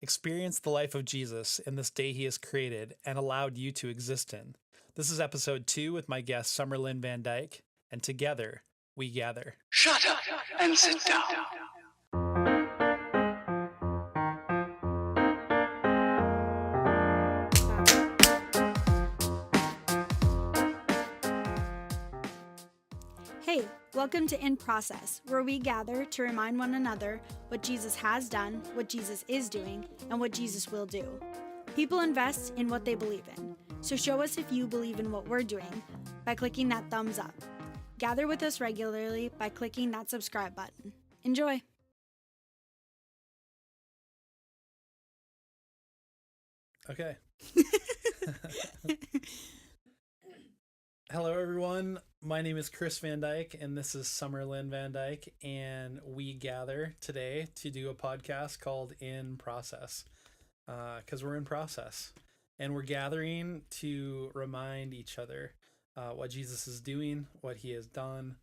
Experience the life of Jesus in this day he has created and allowed you to exist in. This is episode 2 with my guest, Summer Lynn Van Dyke, and together we gather. Shut up and sit down. Hey, welcome to In Process, where we gather to remind one another what Jesus has done, what Jesus is doing, and what Jesus will do. People invest in what they believe in, so show us if you believe in what we're doing by clicking that thumbs up. Gather with us regularly by clicking that subscribe button. Enjoy! Okay. Hello, everyone. My name is Chris Van Dyke, and this is Summer Lynn Van Dyke, and we gather today to do a podcast called In Process, because we're in process, and we're gathering to remind each other what Jesus is doing, what he has done,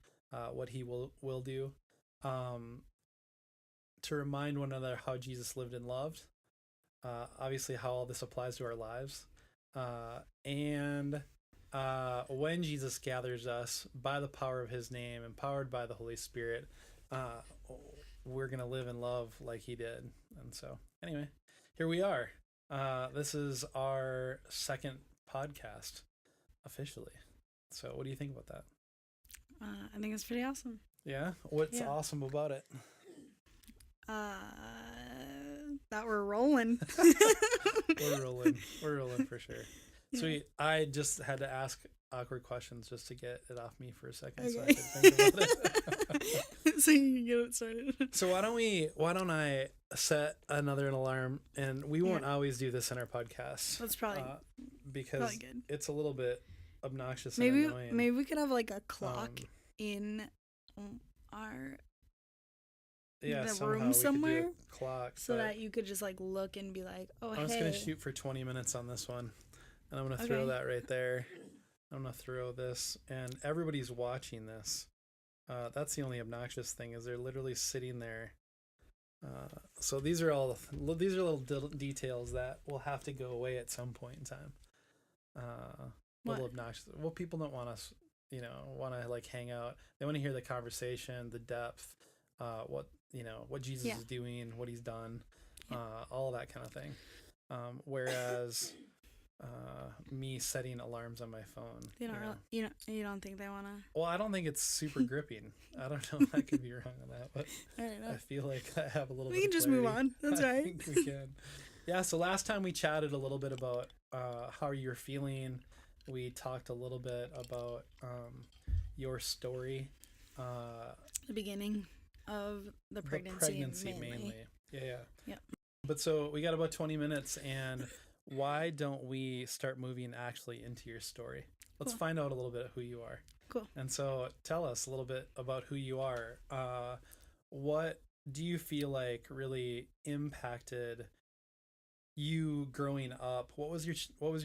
what he will do, to remind one another how Jesus lived and loved, obviously how all this applies to our lives, and when Jesus gathers us by the power of his name, empowered by the Holy Spirit, we're going to live and love like he did. And so, anyway, here we are. This is our second podcast officially. So what do you think about that? I think it's pretty awesome. Yeah? What's awesome about it? That we're rolling. We're rolling for sure. Sweet. I just had to ask awkward questions just to get it off me for a second, so I could think about it. So you can get it started. So why don't I set an alarm, and we won't always do this in our podcast. That's probably because probably good. It's a little bit obnoxious and annoying. Maybe we could have like a clock in our the room somewhere, clock, so that you could just like look and be like, oh, I'm just gonna shoot for 20 minutes on this one. And I'm going to throw that right there. I'm going to throw this. And everybody's watching this. That's the only obnoxious thing, is they're literally sitting there. So these are little details that will have to go away at some point in time. Little obnoxious. Well, people don't want us, want to like hang out. They want to hear the conversation, the depth, what Jesus is doing, what he's done, all that kind of thing. Whereas... me setting alarms on my phone. You don't think they want to? Well, I don't think it's super gripping. I don't know. I could be wrong on that, but I feel like I have a little. We bit can of just clarity. move on. That's right. I think we can. Yeah. So last time we chatted a little bit about how you're feeling. We talked a little bit about your story. The beginning of the pregnancy mainly. Yeah. But so we got about 20 minutes, and why don't we start moving actually into your story? Let's find out a little bit of who you are. Cool. And so tell us a little bit about who you are. What do you feel like really impacted you growing up? What was your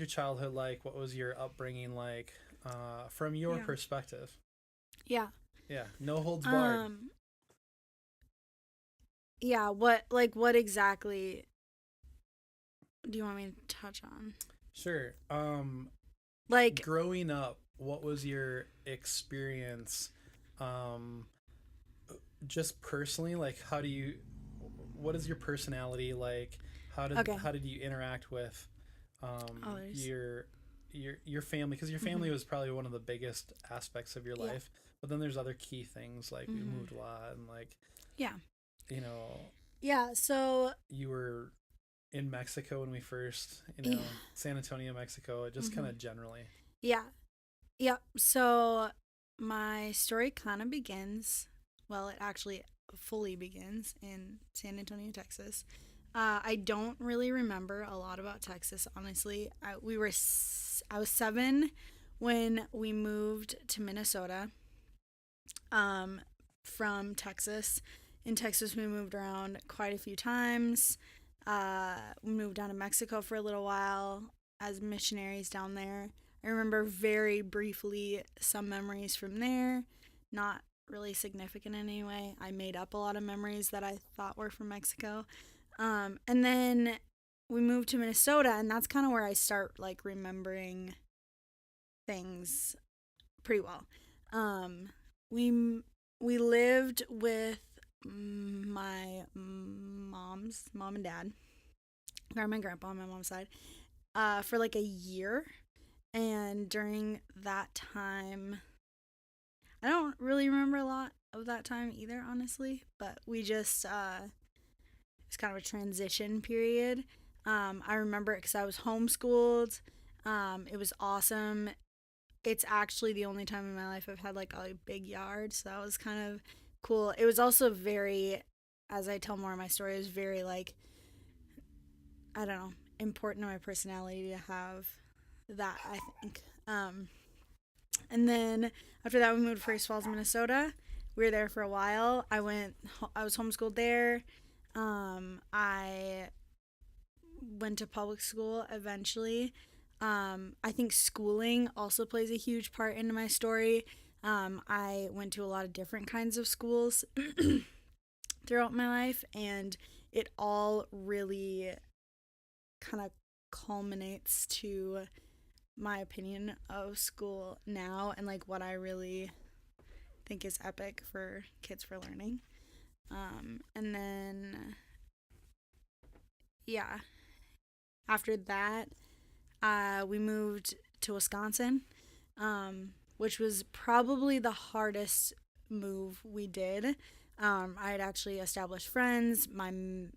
childhood like? What was your upbringing like, from your perspective? Yeah. Yeah. No holds barred. Yeah. What exactly do you want me to touch on? Sure. Like growing up, what was your experience? Just personally, like what is your personality like? How did you interact with your family? Because your family was probably one of the biggest aspects of your life. But then there's other key things, like we moved a lot, and like so you were in Mexico when we first, San Antonio, Mexico, just kind of generally. Yeah. So my story kind of begins, well, it actually fully begins in San Antonio, Texas. I don't really remember a lot about Texas, honestly. I was 7 when we moved to Minnesota, from Texas. In Texas, we moved around quite a few times. We moved down to Mexico for a little while as missionaries down there. I remember very briefly some memories from there, not really significant in any way. I made up a lot of memories that I thought were from Mexico. And then we moved to Minnesota, and that's kind of where I start like remembering things pretty well. We lived with my mom's mom and dad, grandma and grandpa on my mom's side, for like a year. And during that time, I don't really remember a lot of that time either, honestly, but we just, it's kind of a transition period. I remember it because I was homeschooled. It was awesome. It's actually the only time in my life I've had like a big yard, so that was kind of cool. It was also very, as I tell more of my story, it was very like, I don't know, important to my personality to have that, I think. And then after that, we moved to First Falls, Minnesota. We were there for a while. I was homeschooled there. I went to public school eventually. I think schooling also plays a huge part into my story. I went to a lot of different kinds of schools throughout my life, and it all really kind of culminates to my opinion of school now and like what I really think is epic for kids for learning. And then, yeah, after that, we moved to Wisconsin, which was probably the hardest move we did. I had actually established friends. My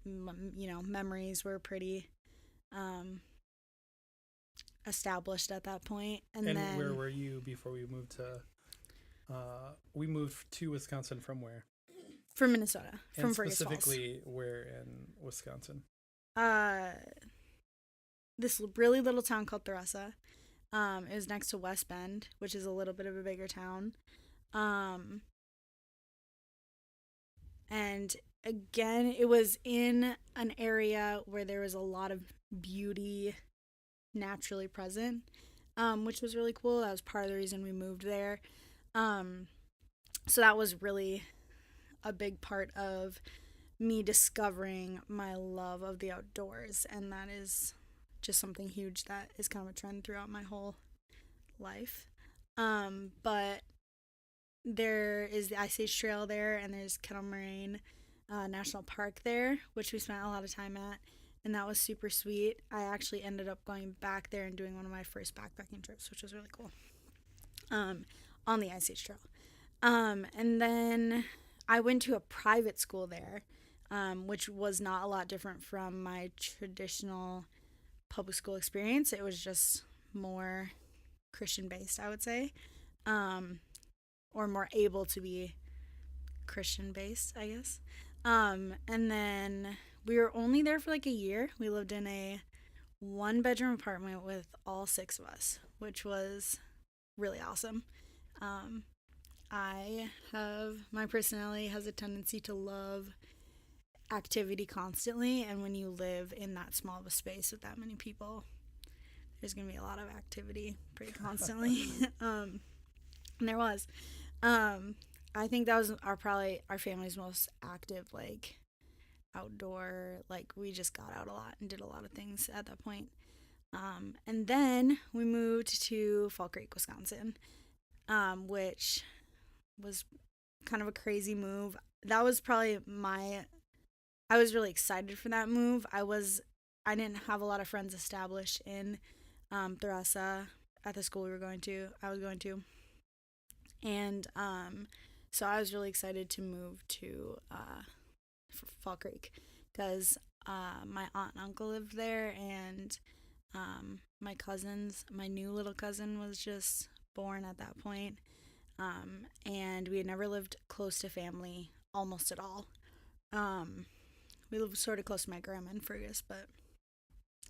memories were pretty established at that point. And then, where were you before we moved to? We moved to Wisconsin from where? From Minnesota. And from Fergus Falls. specifically, where in Wisconsin? This really little town called Theresa. It was next to West Bend, which is a little bit of a bigger town. And again, it was in an area where there was a lot of beauty naturally present, which was really cool. That was part of the reason we moved there. So that was really a big part of me discovering my love of the outdoors, and that is just something huge that is kind of a trend throughout my whole life. But there is the Ice Age Trail there, and there's Kettle Moraine National Park there, which we spent a lot of time at, and that was super sweet. I actually ended up going back there and doing one of my first backpacking trips, which was really cool, on the Ice Age Trail. And then I went to a private school there, which was not a lot different from my traditional public school experience. It was just more Christian-based, I would say, or more able to be Christian-based, I guess. And then we were only there for like a year. We lived in a 1-bedroom apartment with all 6 of us, which was really awesome. My personality has a tendency to love activity constantly, and when you live in that small of a space with that many people, there's gonna be a lot of activity pretty constantly. And there was. I think that was our family's most active, like, outdoor, like, we just got out a lot and did a lot of things at that point. And then we moved to Fall Creek, Wisconsin, which was kind of a crazy move. That was probably I was really excited for that move. I didn't have a lot of friends established in Theresa at the school I was going to. And so I was really excited to move to Fall Creek because my aunt and uncle lived there, and my new little cousin was just born at that point. And we had never lived close to family almost at all. We lived sort of close to my grandma in Fergus, but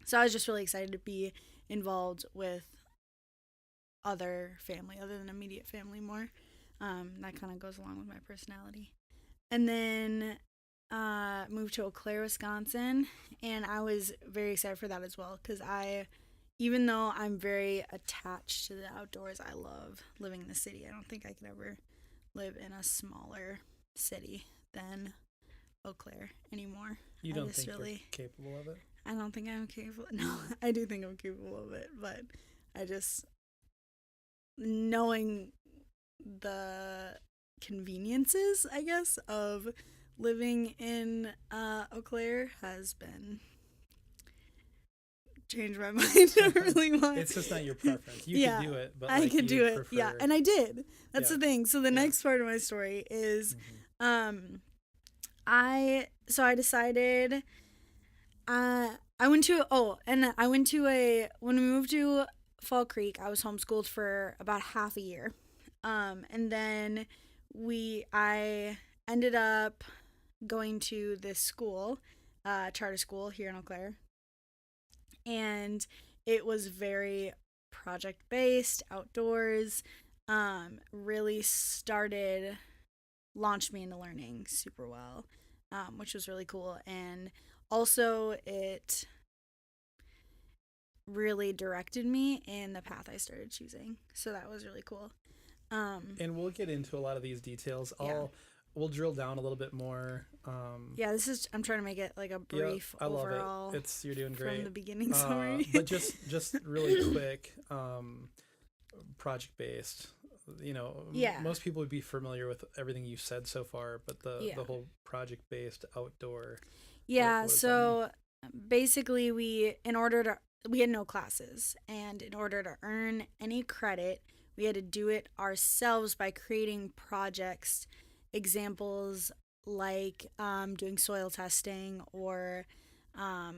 so I was just really excited to be involved with other family other than immediate family more. That kind of goes along with my personality. And then moved to Eau Claire, Wisconsin, and I was very excited for that as well because even though I'm very attached to the outdoors, I love living in the city. I don't think I could ever live in a smaller city than Eau Claire anymore. You don't think you're capable of it? I don't think I'm capable. No, I do think I'm capable of it, but I just, knowing the conveniences, I guess, of living in Eau Claire has been changed my mind really much. It's just not your preference. You Yeah, could do it, but I like could do it. prefer... Yeah, and I did. That's Yeah. the thing. So the Yeah. next part of my story is, Mm-hmm. I decided, I went to when we moved to Fall Creek, I was homeschooled for about half a year. And then I ended up going to this school, charter school here in Eau Claire. And it was very project based, outdoors, really launched me into learning super well, which was really cool. And also it really directed me in the path I started choosing. So that was really cool. And we'll get into a lot of these details. We'll drill down a little bit more. I'm trying to make it like a brief I love overall. You're doing great From the beginning summary. But just really quick, project based. Most people would be familiar with everything you said so far, but the whole project based outdoor. Yeah. So basically, we had no classes, and in order to earn any credit, we had to do it ourselves by creating projects, examples like doing soil testing or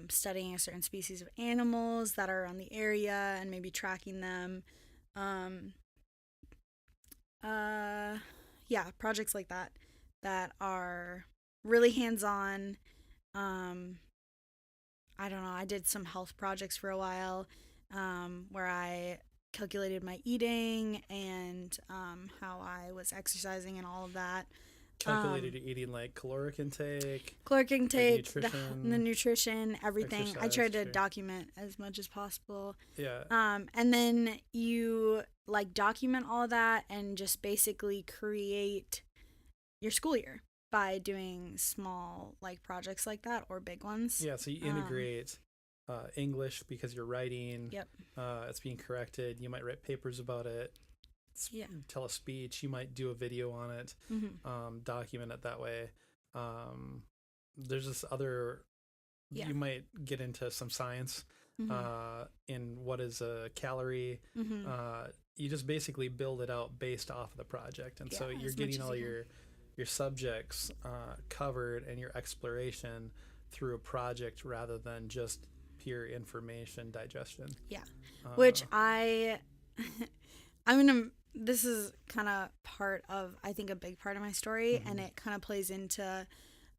studying a certain species of animals that are around the area and maybe tracking them. Projects like that are really hands-on. I don't know, I did some health projects for a while, where I calculated my eating and how I was exercising and all of that. Calculated eating, like caloric intake, the nutrition, everything. I tried to document as much as possible. Yeah. And then you like document all of that and just basically create your school year by doing small like projects like that or big ones. Yeah. So you integrate English because you're writing. Yep. It's being corrected. You might write papers about it. Tell a speech. You might do a video on it. Mm-hmm. Document it that way. There's this other. Yeah. You might get into some science. Mm-hmm. In what is a calorie. Mm-hmm. You just basically build it out based off of the project, and so you're getting all your subjects covered and your exploration through a project rather than just pure information digestion. Yeah, which this is kind of part of, I think, a big part of my story, mm-hmm. and it kind of plays into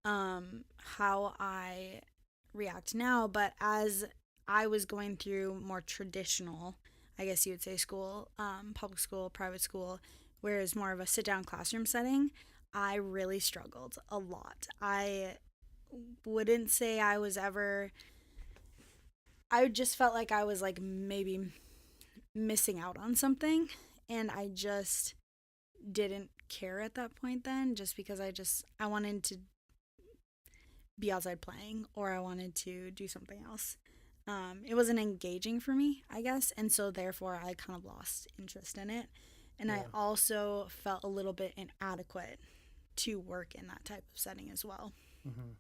how I react now. But as I was going through more traditional, I guess you would say, school, public school, private school, whereas more of a sit-down classroom setting, I really struggled a lot. I wouldn't say I just felt like I was like maybe missing out on something, and I just didn't care at that point then, just because I wanted to be outside playing, or I wanted to do something else. It wasn't engaging for me, I guess, and so therefore I kind of lost interest in it. And I also felt a little bit inadequate to work in that type of setting as well. Mm-hmm.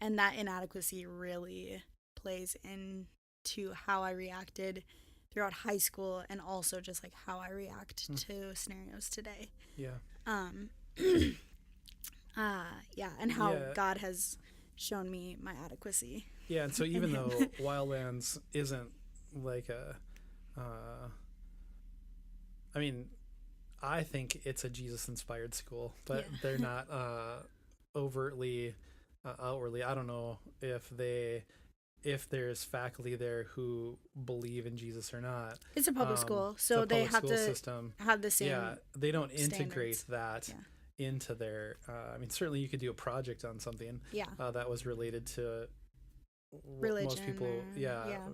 And that inadequacy really plays into how I reacted throughout high school, and also just like how I react to scenarios today. Yeah. And how God has shown me my adequacy. Yeah, and so even though Wildlands isn't like I think it's a Jesus-inspired school, but they're not outwardly. I don't know if there's faculty there who believe in Jesus or not. It's a public school, so they have to have the same. Yeah, they don't integrate standards. that into their. Certainly you could do a project on something. That was related to religion, most people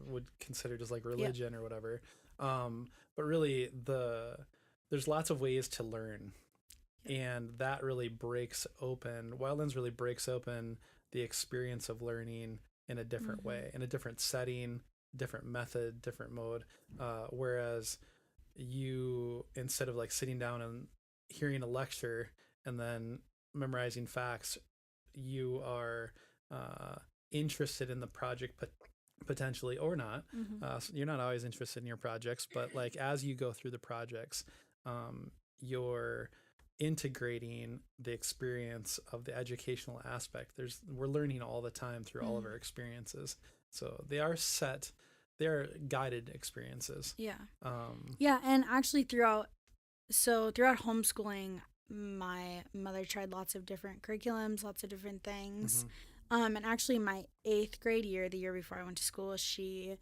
would consider just like religion or whatever. But really there's lots of ways to learn, and that really breaks open. Wildlands really breaks open the experience of learning in a different way, in a different setting, different method, different mode. Whereas you, instead of like sitting down and hearing a lecture and then memorizing facts, you are interested in the project potentially, or not. So you're not always interested in your projects, but like as you go through the projects, you're integrating the experience of the educational aspect. We're learning all the time through all of our experiences. So they are guided experiences. Yeah. And actually throughout homeschooling, my mother tried lots of different curriculums, lots of different things. And actually my 8th grade year, the year before I went to school, she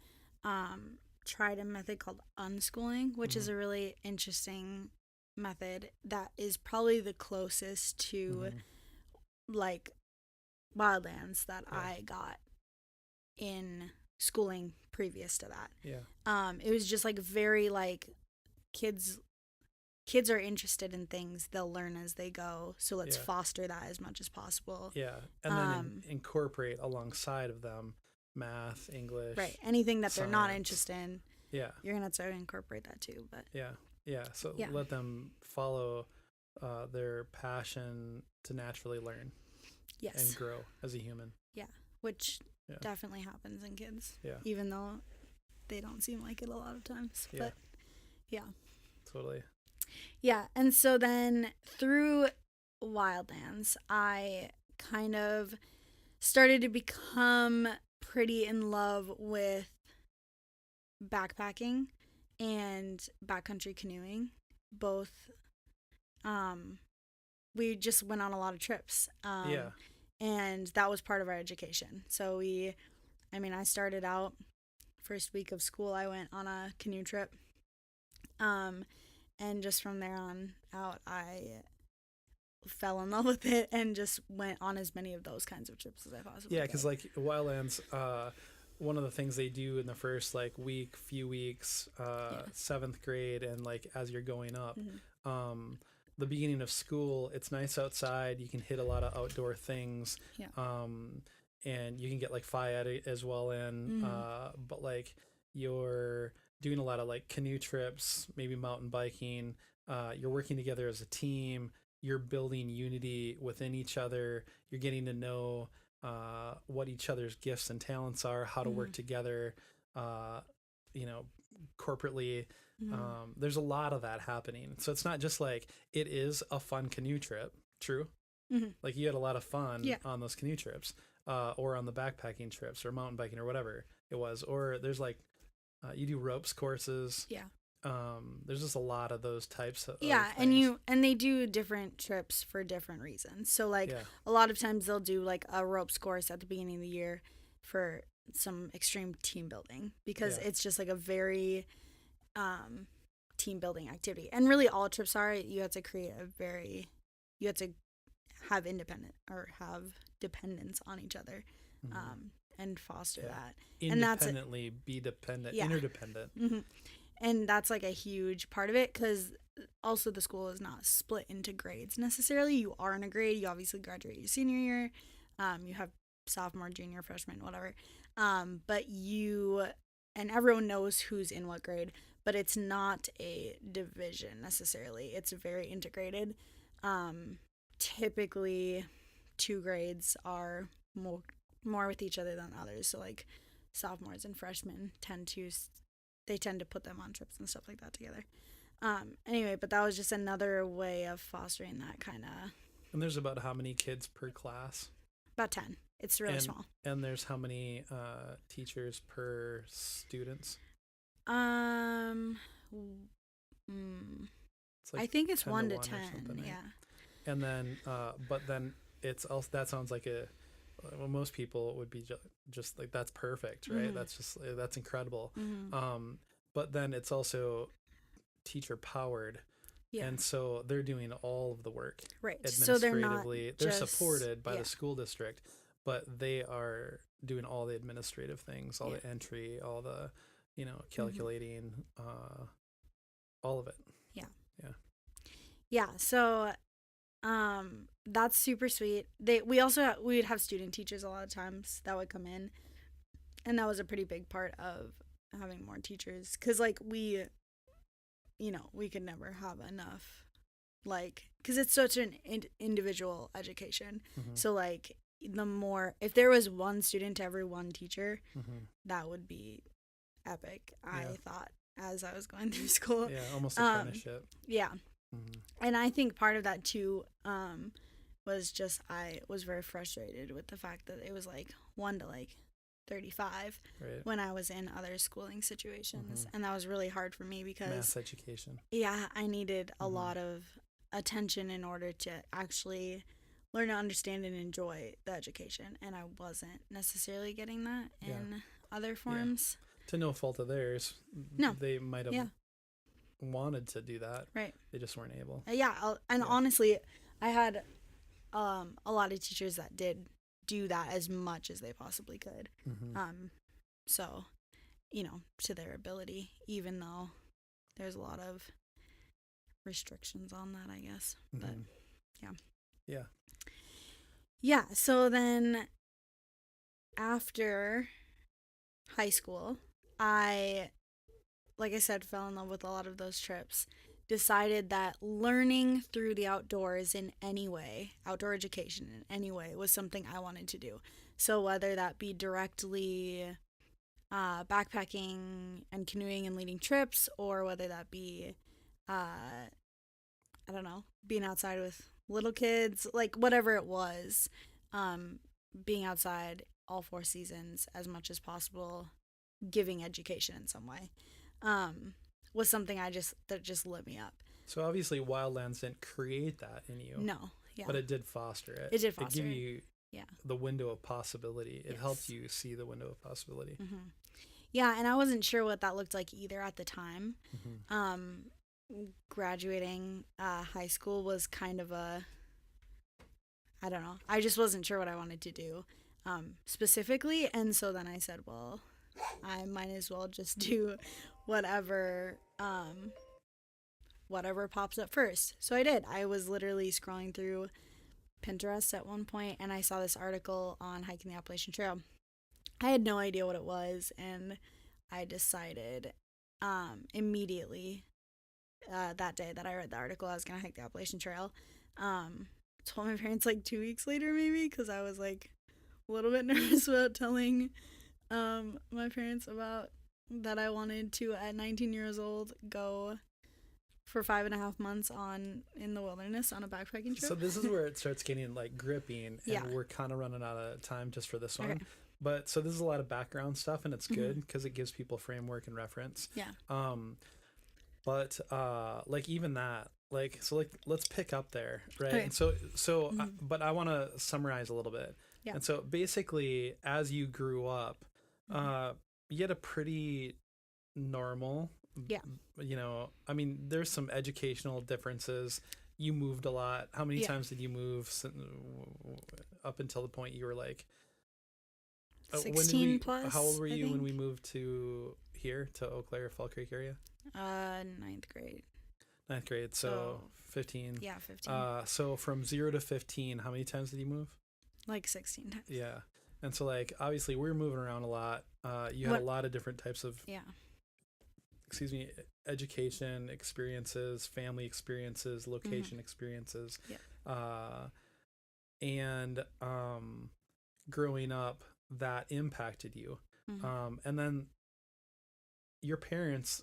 tried a method called unschooling, which is a really interesting method that is probably the closest to like Wildlands that I got in schooling previous to that. It was just like very like kids are interested in things, they'll learn as they go, so let's foster that as much as possible. And then incorporate alongside of them math, English, right, anything that science. They're not interested in, you're gonna have to incorporate that too. But so let them follow their passion to naturally learn and grow as a human, which definitely happens in kids, even though they don't seem like it a lot of times. But totally. And so then through Wildlands, I kind of started to become pretty in love with backpacking and backcountry canoeing. Both, we just went on a lot of trips. And that was part of our education. So I started out, first week of school, I went on a canoe trip. And just from there on out, I fell in love with it and just went on as many of those kinds of trips as I possibly could. Because like Wildlands, one of the things they do in the first like few weeks, 7th grade, and like as you're going up, the beginning of school, it's nice outside. You can hit a lot of outdoor things, and you can get like FIAD as well in, but like you're doing a lot of like canoe trips, maybe mountain biking. You're working together as a team. You're building unity within each other. You're getting to know what each other's gifts and talents are, how to work together, corporately. There's a lot of that happening. So it's not just like, it is a fun canoe trip. True. Like you had a lot of fun on those canoe trips, or on the backpacking trips or mountain biking or whatever it was. Or there's like, you do ropes courses. There's just a lot of those types of things. and they do different trips for different reasons. So like a lot of times they'll do like a ropes course at the beginning of the year for some extreme team building, because it's just like a very team building activity. And really all trips are, you have to have dependence on each other. And foster that. Independently, be dependent, interdependent. And that's like a huge part of it, because also the school is not split into grades necessarily. You are in a grade. You obviously graduate your senior year. You have sophomore, junior, freshman, whatever. But and everyone knows who's in what grade, but it's not a division necessarily. It's very integrated. Typically 2 grades are more with each other than others. So like sophomores and freshmen tend to put them on trips and stuff like that together. Anyway, but that was just another way of fostering that kind of. And there's about how many kids per class? About 10. It's really small. And there's how many teachers per students? It's like I think it's 1 to 10. Yeah. And then, but then it's also, that sounds like most people would be just like, that's perfect, right? That's incredible. But then it's also teacher powered. And so they're doing all of the work. Right. Administratively. So they're supported by the school district, but they are doing all the administrative things, all the entry, all the, calculating, all of it. Yeah. So, that's super sweet. We would have student teachers a lot of times that would come in And that was a pretty big part of having more teachers. Because, like, we could never have enough, like, because it's such an individual education. Mm-hmm. So, like, if there was one student to every one teacher, Mm-hmm. that would be epic, Yeah. I thought, as I was going through school. Yeah, almost apprenticeship. Yeah. Mm-hmm. And I think part of that, too, was just I was very frustrated with the fact that it was, like, 1 to, like, 35 Right. when I was in other schooling situations. Mm-hmm. And that was really hard for me because Mass education. yeah, I needed a Mm-hmm. lot of attention in order to actually learn to understand and enjoy the education, and I wasn't necessarily getting that in other forms. To no fault of theirs. No. They might have wanted to do that. Right. They just weren't able. Honestly, I had a lot of teachers that did do that as much as they possibly could. Mm-hmm. So, to their ability, even though there's a lot of restrictions on that, I guess. Mm-hmm. But Yeah. yeah, so then after high school, like I said, fell in love with a lot of those trips. Decided that learning through the outdoors in any way, outdoor education in any way, was something I wanted to do. So whether that be directly backpacking and canoeing and leading trips, or whether that be, I don't know, being outside with little kids, like whatever it was, being outside all 4 seasons as much as possible, giving education in some way, was something that just lit me up. So obviously Wildlands didn't create that in you. No, yeah. But it did foster it. It did foster it. it. Gave you the window of possibility. It helped you see the window of possibility. Mm-hmm. Yeah, and I wasn't sure what that looked like either at the time. Mm-hmm. Graduating high school was kind of I don't know. I just wasn't sure what I wanted to do specifically. And so then I said, well, I might as well just do whatever pops up first. So I did. I was literally scrolling through Pinterest at one point, and I saw this article on hiking the Appalachian Trail. I had no idea what it was, and I decided immediately that day that I read the article I was going to hike the Appalachian Trail. Told my parents like 2 weeks later maybe, because I was like a little bit nervous about telling my parents about that I wanted to, at 19 years old, go for 5.5 months in the wilderness on a backpacking trip. So this is where it starts getting like gripping, and we're kind of running out of time just for this one. Okay. But so this is a lot of background stuff, and it's good because it gives people framework and reference. Yeah. But like even that, like, so like let's pick up there, right? Okay. And so but I want to summarize a little bit. Yeah. And so basically, as you grew up, you had a pretty normal. Yeah. I mean, there's some educational differences. You moved a lot. How many times did you move up until the point you were like 16 plus? How old were you when think. we moved to here, to Eau Claire, Fall Creek area? 9th grade. 9th grade, so 15. Yeah, 15. So from 0 to 15, how many times did you move? Like 16 times. Yeah. And so like obviously we were moving around a lot. You had a lot of different types of education experiences, family experiences, location experiences. Yeah. And growing up, that impacted you. And then your parents,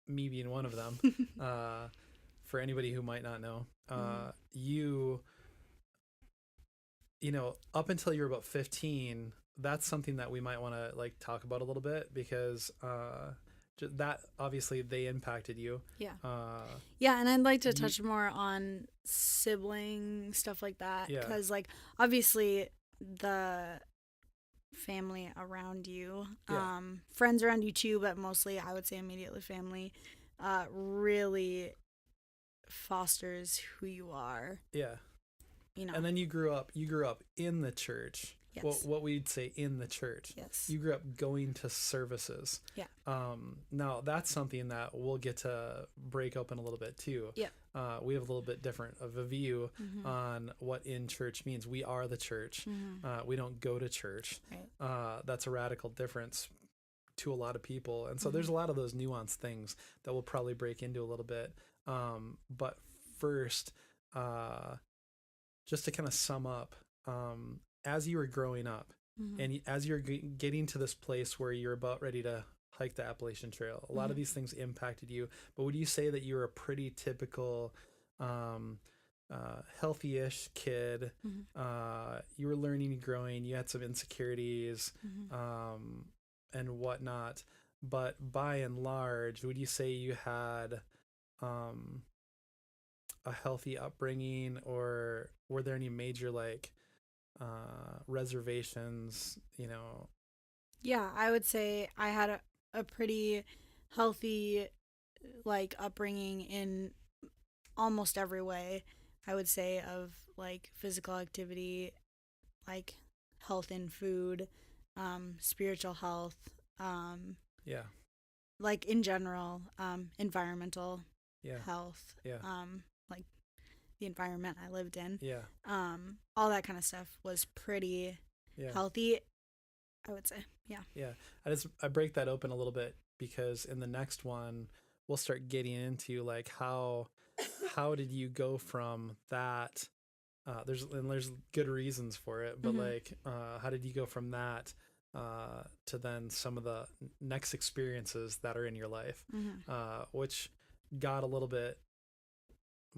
me being one of them, for anybody who might not know, you know, up until you're about 15, that's something that we might want to like talk about a little bit, because that obviously they impacted you. Yeah. And I'd like to touch more on sibling stuff like that, because like obviously the family around you, friends around you too, but mostly I would say immediately family, really fosters who you are. Yeah. You know. And then you grew up in the church. Yes. what we'd say in the church. Yes. You grew up going to services. Yeah. Now that's something that we'll get to break open a little bit too. Yeah. We have a little bit different of a view on what in church means. We are the church. We don't go to church. Right. That's a radical difference to a lot of people. And so there's a lot of those nuanced things that we'll probably break into a little bit. But first, just to kind of sum up, as you were growing up and as you're getting to this place where you're about ready to hike the Appalachian Trail, a lot of these things impacted you. But would you say that you were a pretty typical healthy-ish kid? You were learning and growing. You had some insecurities and whatnot. But by and large, would you say you had a healthy upbringing, or were there any major reservations, Yeah, I would say I had a pretty healthy upbringing in almost every way. I would say of physical activity, health in food, spiritual health, in general, environmental health, the environment I lived in, all that kind of stuff was pretty healthy, I would say. I break that open a little bit because in the next one we'll start getting into how did you go from that, there's good reasons for it, but how did you go from that to then some of the next experiences that are in your life, which got a little bit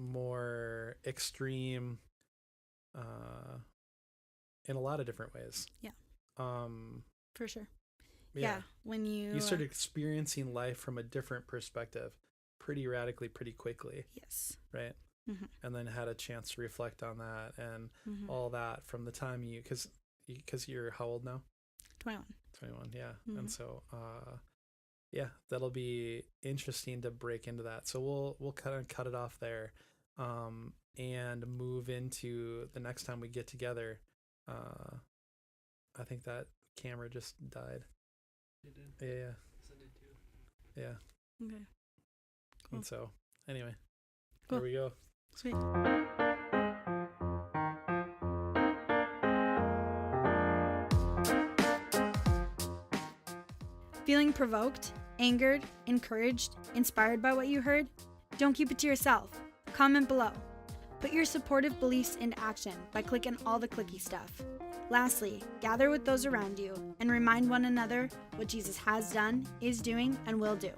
more extreme in a lot of different ways. For sure. When you started experiencing life from a different perspective pretty radically, pretty quickly. Yes. Right. And then had a chance to reflect on that and all that from the time because you're how old now? 21. And so that'll be interesting to break into that. So we'll kind of cut it off there and move into the next time we get together. I think that camera just died. It did. Yeah. So did too. Yeah. Okay. Cool. And so anyway, cool. Here we go. Sweet. Feeling provoked, angered, encouraged, inspired by what you heard? Don't keep it to yourself. Comment below. Put your supportive beliefs into action by clicking all the clicky stuff. Lastly, gather with those around you and remind one another what Jesus has done, is doing, and will do.